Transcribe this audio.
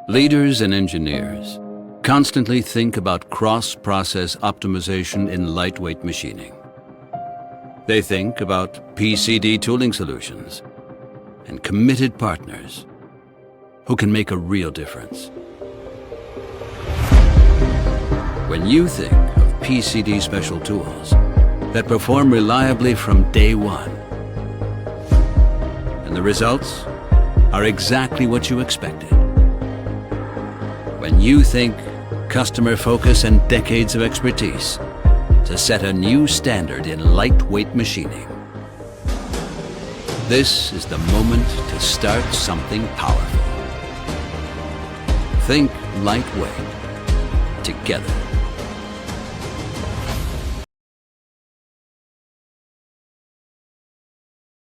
Leaders and engineers constantly think about cross-process optimization in lightweight machining. They think about PCD tooling solutions and committed partners who can make a real difference. When you think of PCD special tools that perform reliably from day one, and the results are exactly what you expected. When you think customer focus and decades of expertise to set a new standard in lightweight machining, this is the moment to start something powerful. Think lightweight together.